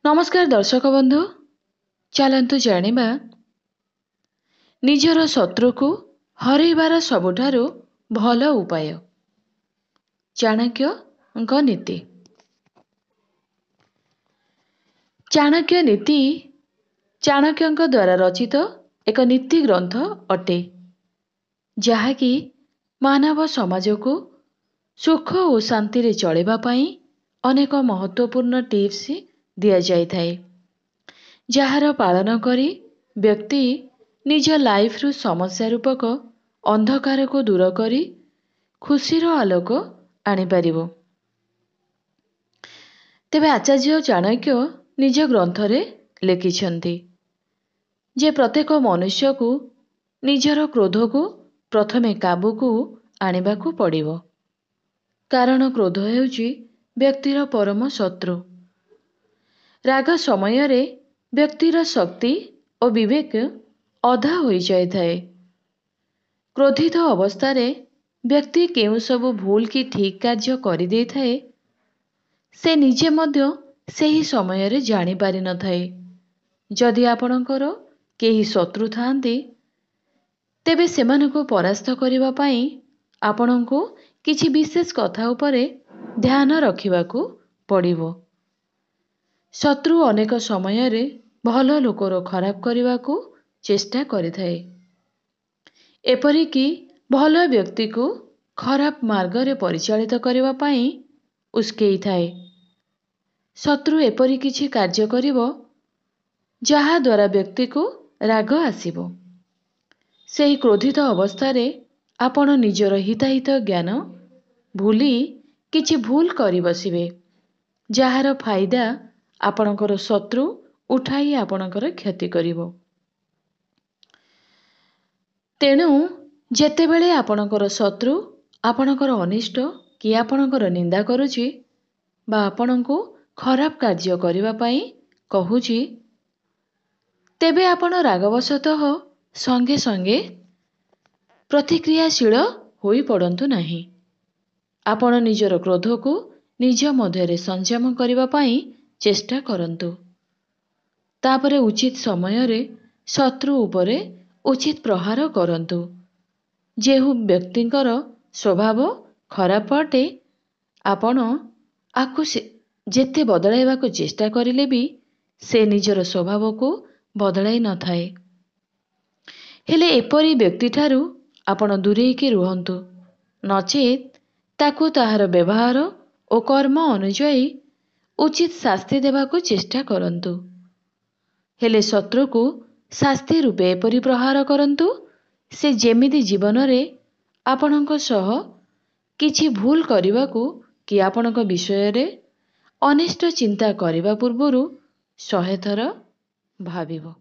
नमस्कार दर्शक बंधु, चलतु जानिबा निजर शत्रु को हरैबार सबुठारु भल उपाय। चाणक्य नीति। चाणक्य नीति चाणक्य द्वारा रचित एक नीति ग्रंथ अटे, जहाँकि मानव समाज को सुख और शांति रे चलेबा पई अनेक महत्वपूर्ण टिप्स दिया जाय थाए, जार पालन करी व्यक्ति निज लाइफ रु समस्या रूपक अंधकार को दूर करी खुशीर आलोक आनी पारिबो। तेबे आचार्य चाणक्य निज ग्रंथरे लिखिछन्ति जे प्रत्येक मनुष्य को निजर क्रोध को प्रथमे काबू को आनिबा को पड़िबो, कारण क्रोध हेउची व्यक्तिर परम शत्रु। राग समय रे व्यक्तिर शक्ति और विवेक अधा होई जाय थाए। क्रोधित अवस्था व्यक्ति केउ सबु भूल की ठीक कार्य करि देई थाए, से निजे मध्य सेही समय रे जानि पारि न थाए। जदि आपणकर केही शत्रु थांती, तेबे सेमानकु परास्त करिबा पई आपणको किछि विशेष कथा उपरे ध्यान रखिबाकू पड़िबो। शत्रु अनेक समय रे भल लोकर खराब करिबाकू चेष्टा करिथाए, एपरिकी भल व्यक्ति को खराब मार्ग रे परिचालित करिबा पई उस्केई थाए। शत्रु एपरि किछि कार्य करिबो जहा द्वारा व्यक्ति को राग आसिबो। सेही क्रोधित अवस्था रे आपण निजर हिताहित ज्ञान भूली किछि भूल करि बसिबे, जहार फायदा आपणकर शत्रु उठाई आपणकर क्षति करिबो। तेणु जेतेबेले आपणकर शत्रु आपणकर अनिष्ट कि आपणकर निंदा करुछि बा आपणको खराब कार्य करिबा पई कहुछि, तेबे आपण रागवशतः संगे संगे प्रतिक्रियाशील होई पड़ंतु नाही। आपण निजर क्रोध को निज मध्यरे संयम करिबा पई चेष्टा करंतु। तापरे उचित समय रे शत्रु उपरे उचित प्रहार करंतु। जेहु व्यक्तिंकर स्वभाव खराब अटे, आपण आकु जेते बदलाइबा को चेष्टा करिले भी से निजर स्वभाव को बदलाई न थाए। हेले एपरी व्यक्ति ठारू आपण दूरेकी रुहंतु, नचेत ताकू ताहार व्यवहार और कर्म अनुजाई उचित शास्ति देबाकू चेष्टा करंतु। हेले शत्रु को शास्ति रूपे एपरि प्रहार करंतु से जेमिति जीवन रे आपणको सह किछि भूल करिबाकू कि आपणको विषय रे अनिष्ट चिंता करिबा पूर्वरु 100 थर भाबिबो।